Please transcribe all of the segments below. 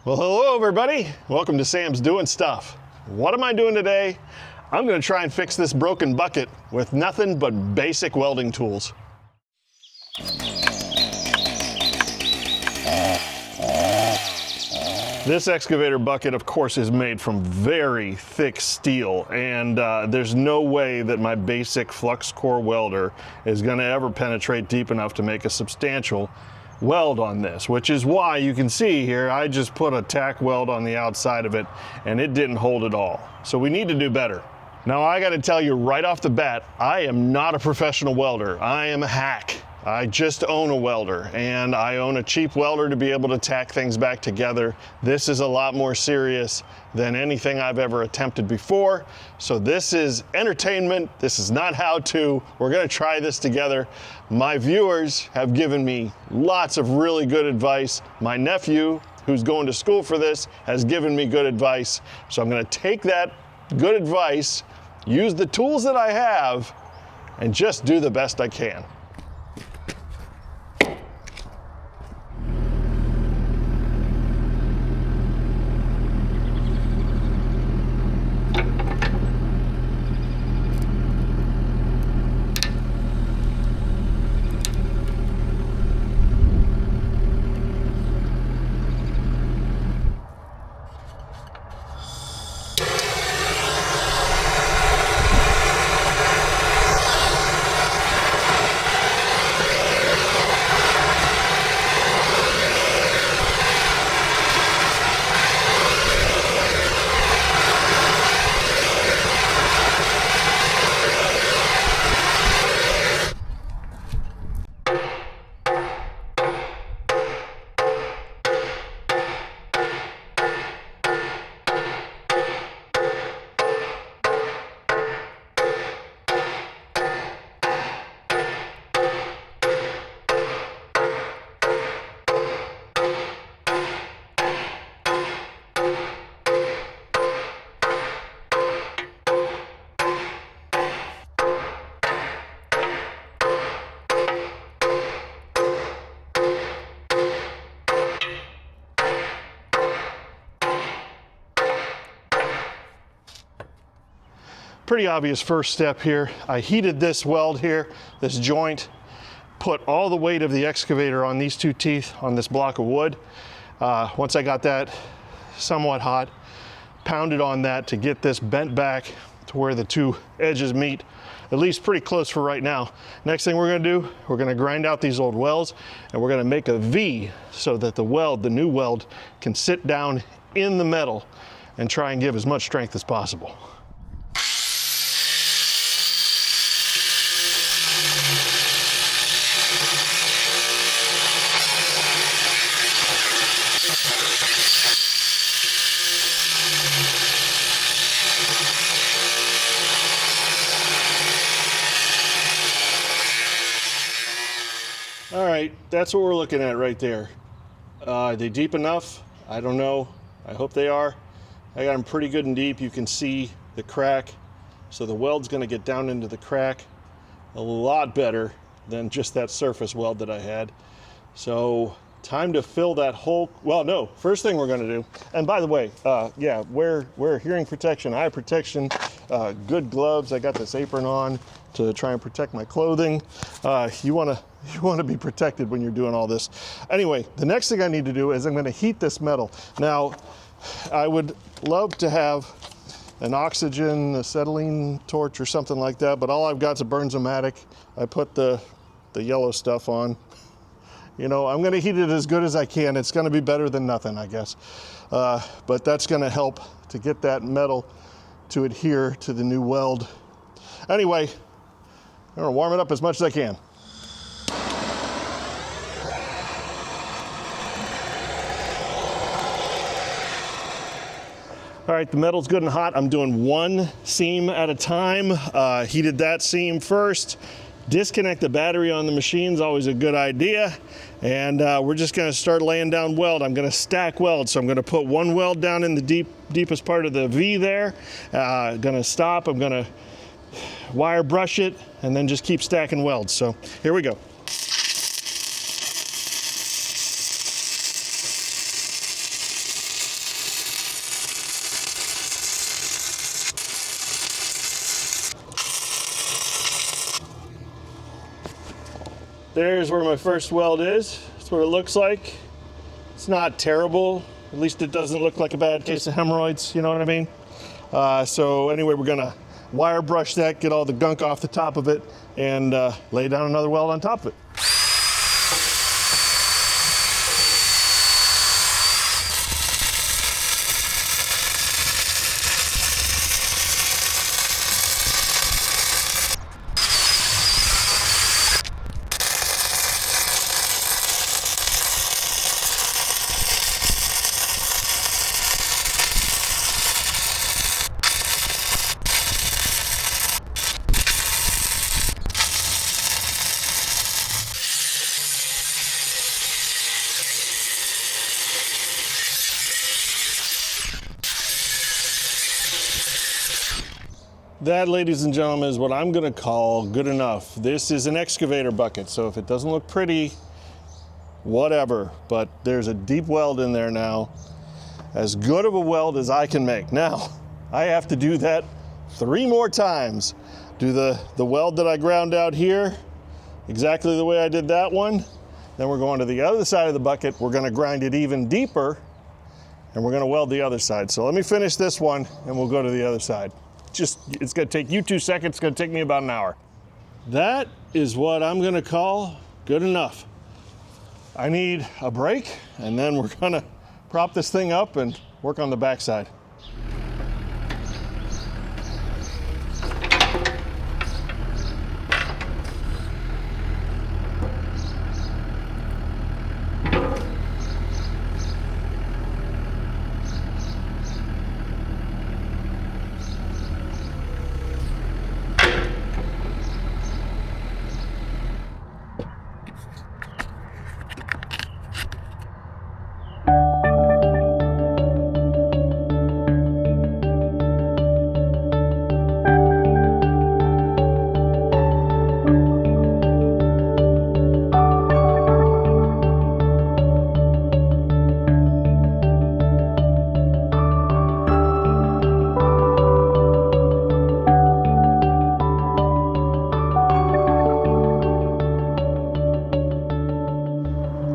Well, hello everybody. Welcome to Sam's Doing Stuff. What am I doing today? I'm going to try and fix this broken bucket with nothing but basic welding tools. This excavator bucket, of course, is made from very thick steel, and there's no way that my basic flux core welder is going to ever penetrate deep enough to make a substantial weld on this, which is why you can see here I just put a tack weld on the outside of it and it didn't hold at all. So we need to do better. Now I got to tell you right off the bat, I am not a professional welder. I am a hack. I just own a welder, and I own a cheap welder to be able to tack things back together. This is a lot more serious than anything I've ever attempted before. So this is entertainment. This is not how to. We're gonna try this together. My viewers have given me lots of really good advice. My nephew, who's going to school for this, has given me good advice. So I'm gonna take that good advice, use the tools that I have, and just do the best I can. Pretty obvious first step here. I heated this weld here, this joint, put all the weight of the excavator on these two teeth on this block of wood. Once I got that somewhat hot, pounded on that to get this bent back to where the two edges meet, at least pretty close for right now. Next thing we're gonna do, we're gonna grind out these old welds and we're gonna make a V so that the weld, the new weld, can sit down in the metal and try and give as much strength as possible. All right, that's what we're looking at right there. Are they deep enough? I don't know. I hope they are. I got them pretty good and deep. You can see the crack. So the weld's gonna get down into the crack a lot better than just that surface weld that I had. So time to fill that hole. Well, no, first thing we're gonna do, and by the way, yeah, wear hearing protection, eye protection, good gloves. I got this apron on to try and protect my clothing. You wanna be protected when you're doing all this. Anyway, the next thing I need to do is I'm gonna heat this metal. Now, I would love to have an oxygen acetylene torch or something like that, but all I've got is a Bernzomatic. I put the yellow stuff on. You know, I'm gonna heat it as good as I can. It's gonna be better than nothing, I guess. But that's gonna help to get that metal to adhere to the new weld. Anyway, I'm gonna warm it up as much as I can. All right, the metal's good and hot. I'm doing one seam at a time. Heated that seam first. Disconnect the battery on the machine is always a good idea. And we're just gonna start laying down weld. I'm gonna stack weld. So I'm gonna put one weld down in the deepest part of the V there. Gonna stop, I'm gonna wire brush it, and then just keep stacking welds. So here we go. there's where my first weld is. That's what it looks like. It's not terrible. At least it doesn't look like a bad case of hemorrhoids, you know what I mean? So anyway, we're gonna wire brush that, get all the gunk off the top of it, and lay down another weld on top of it. That, ladies and gentlemen, is what I'm gonna call good enough. This is an excavator bucket, so if it doesn't look pretty, whatever, but there's a deep weld in there now. As good of a weld as I can make. Now, I have to do that 3 more times. Do the weld that I ground out here, exactly the way I did that one. Then we're going to the other side of the bucket. We're gonna grind it even deeper, and we're gonna weld the other side. So let me finish this one, and we'll go to the other side. It's gonna take you 2 seconds, it's gonna take me about an hour. That is what I'm gonna call good enough. I need a break, and then we're gonna prop this thing up and work on the backside.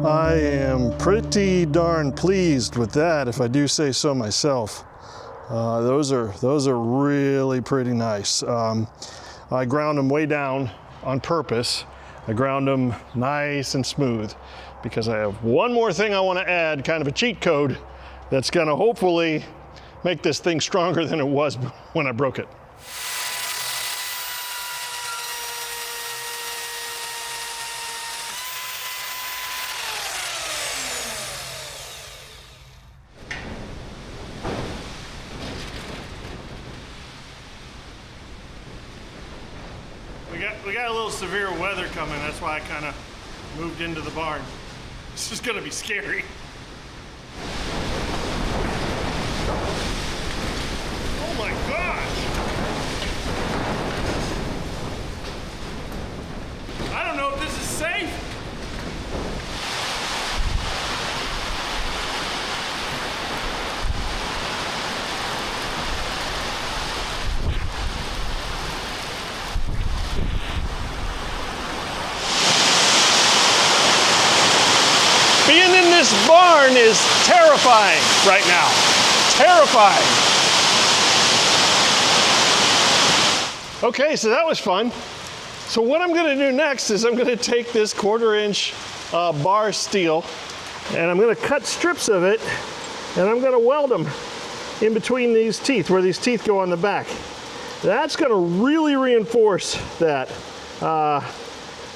I am pretty darn pleased with that, if I do say so myself. Those are really pretty nice. I ground them way down on purpose. I ground them nice and smooth because I have one more thing I want to add, kind of a cheat code that's going to hopefully make this thing stronger than it was when I broke it. We got a little severe weather coming. That's why I kind of moved into the barn. This is gonna be scary. Oh my gosh! I don't know if this is safe. Being in this barn is terrifying right now. Terrifying. Okay, so that was fun. So what I'm gonna do next is I'm gonna take this 1/4-inch bar steel and I'm gonna cut strips of it and I'm gonna weld them in between these teeth, where these teeth go on the back. That's gonna really reinforce that.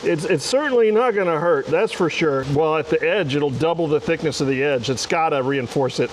It's certainly not gonna hurt, that's for sure. Well, at the edge, it'll double the thickness of the edge. It's gotta reinforce it.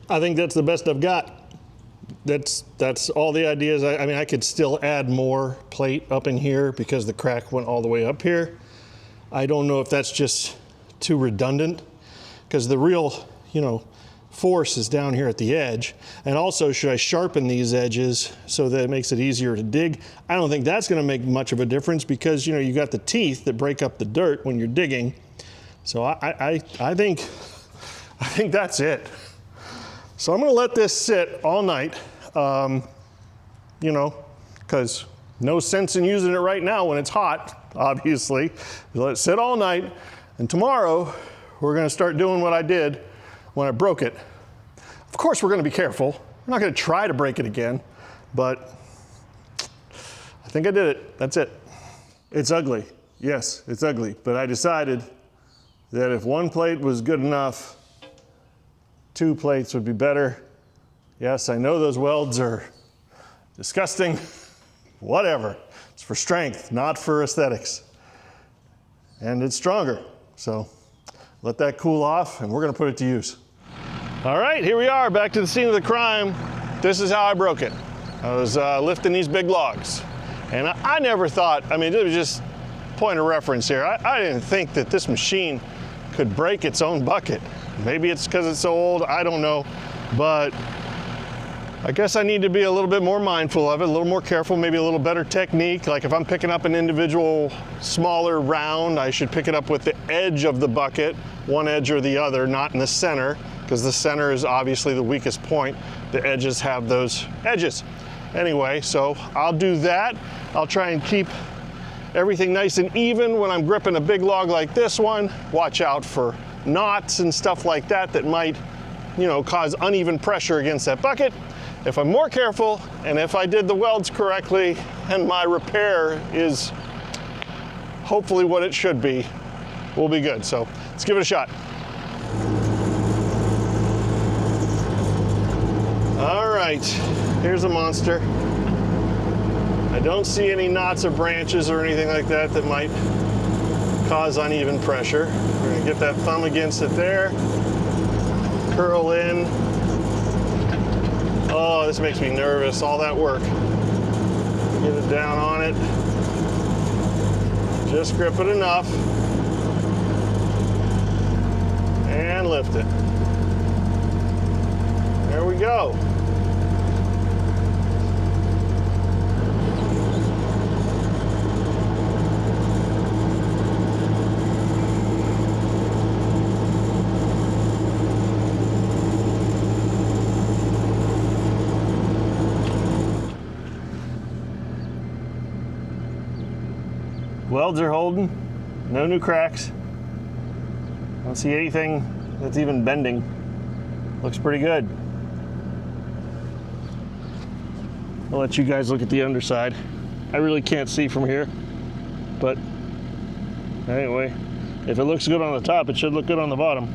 I think that's the best I've got. That's all the ideas. I mean, I could still add more plate up in here because the crack went all the way up here. I don't know if that's just too redundant, because the real, force is down here at the edge. And also, should I sharpen these edges so that it makes it easier to dig? I don't think that's going to make much of a difference, because you got the teeth that break up the dirt when you're digging. So I think that's it. So I'm going to let this sit all night, because no sense in using it right now when it's hot, obviously. Let it sit all night, and tomorrow we're going to start doing what I did when I broke it. Of course, we're going to be careful. We're not going to try to break it again, but I think I did it. That's it. It's ugly. Yes, it's ugly, but I decided that if one plate was good enough, 2 plates would be better. Yes, I know those welds are disgusting. Whatever. It's for strength, not for aesthetics. And it's stronger. So let that cool off, and we're going to put it to use. All right, here we are, back to the scene of the crime. This is how I broke it. I was lifting these big logs. And I never thought, it was just point of reference here. I didn't think that this machine could break its own bucket. Maybe it's because it's so old, I don't know. But I guess I need to be a little bit more mindful of it, a little more careful, maybe a little better technique. Like if I'm picking up an individual smaller round, I should pick it up with the edge of the bucket, one edge or the other, not in the center, because the center is obviously the weakest point. The edges have those edges. Anyway, so I'll do that. I'll try and keep everything nice and even when I'm gripping a big log like this one. Watch out for knots and stuff like that that might, cause uneven pressure against that bucket. If I'm more careful, and if I did the welds correctly, and my repair is hopefully what it should be, we'll be good. So let's give it a shot. All right, here's a monster. I don't see any knots or branches or anything like that that might cause uneven pressure. We're gonna get that thumb against it there, curl in. Oh, this makes me nervous, all that work. Get it down on it. Just grip it enough. And lift it. There we go. Welds are holding, no new cracks. I don't see anything that's even bending. Looks pretty good. I'll let you guys look at the underside. I really can't see from here, but anyway, if it looks good on the top, it should look good on the bottom.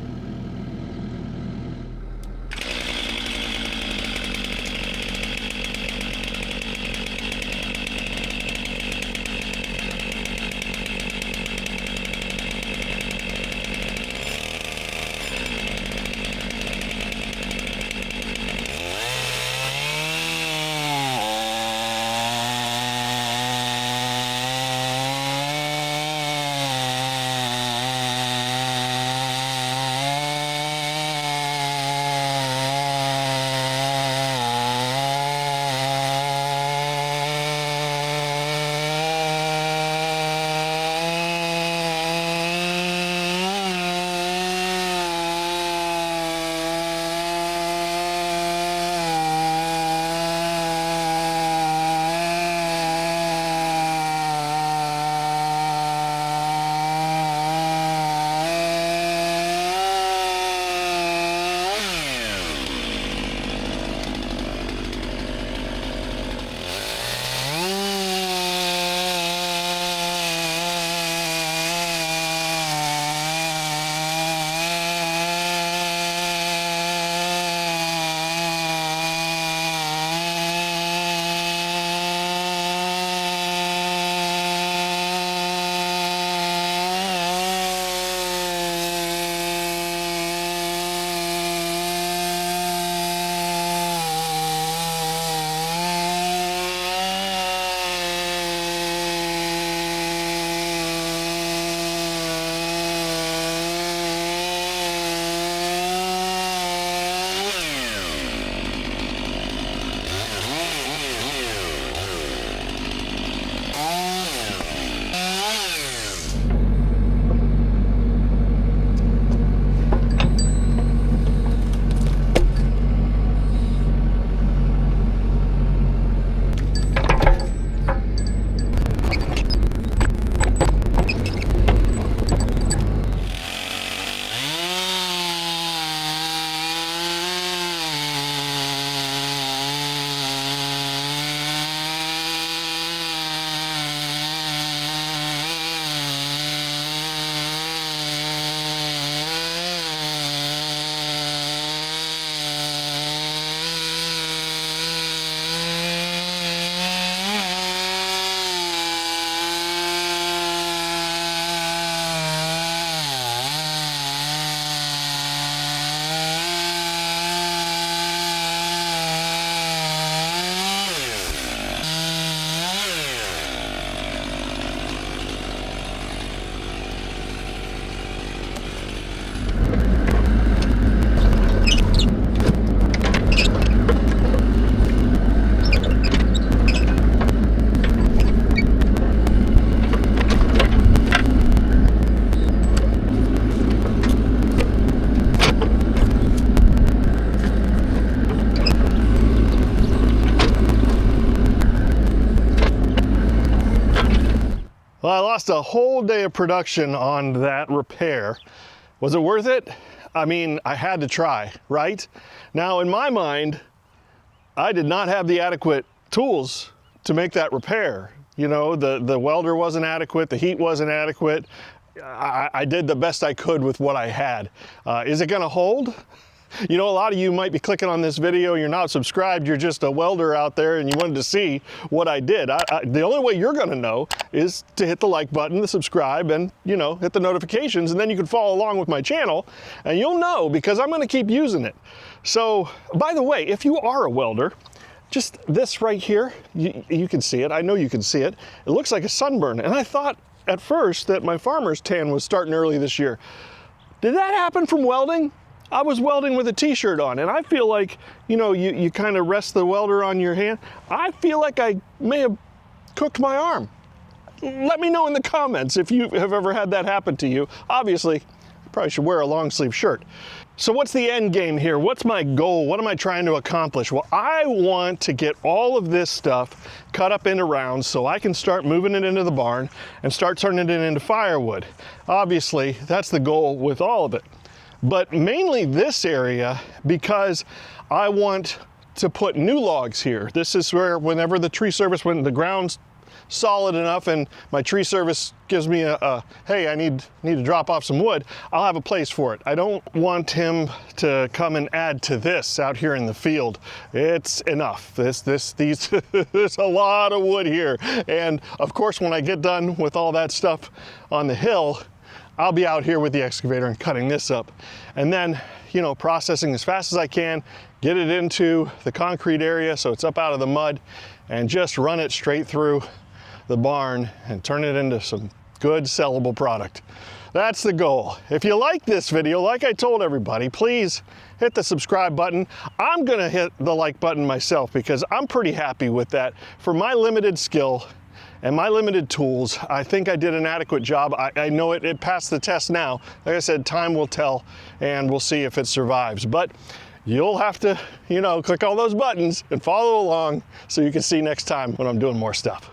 Well, I lost a whole day of production on that repair. Was it worth it? I mean, I had to try, right? Now, in my mind, I did not have the adequate tools to make that repair. You know, the welder wasn't adequate, the heat wasn't adequate. I did the best I could with what I had. Is it gonna hold? You know, a lot of you might be clicking on this video, you're not subscribed, you're just a welder out there and you wanted to see what I did. The only way you're gonna know is to hit the like button, the subscribe, and, you know, hit the notifications, and then you can follow along with my channel, and you'll know because I'm gonna keep using it. So, by the way, if you are a welder, just this right here, you can see it, I know you can see it. It looks like a sunburn, and I thought at first that my farmer's tan was starting early this year. Did that happen from welding? I was welding with a t-shirt on, and I feel like, you know, you kind of rest the welder on your hand. I feel like I may have cooked my arm. Let me know in the comments if you have ever had that happen to you. Obviously, you probably should wear a long sleeve shirt. So what's the end game here? What's my goal? What am I trying to accomplish? Well, I want to get all of this stuff cut up into rounds so I can start moving it into the barn and start turning it into firewood. Obviously, that's the goal with all of it. But mainly this area because I want to put new logs here. This is where whenever the tree service, when the ground's solid enough and my tree service gives me hey, I need to drop off some wood, I'll have a place for it. I don't want him to come and add to this out here in the field. It's enough. There's a lot of wood here. And of course, when I get done with all that stuff on the hill, I'll be out here with the excavator and cutting this up. And then, you know, processing as fast as I can, get it into the concrete area so it's up out of the mud, and just run it straight through the barn and turn it into some good sellable product. That's the goal. If you like this video, like I told everybody, please hit the subscribe button. I'm gonna hit the like button myself because I'm pretty happy with that. For my limited skill and my limited tools, I think I did an adequate job. I know it passed the test now. Like I said, time will tell, and we'll see if it survives. But you'll have to, you know, click all those buttons and follow along so you can see next time when I'm doing more stuff.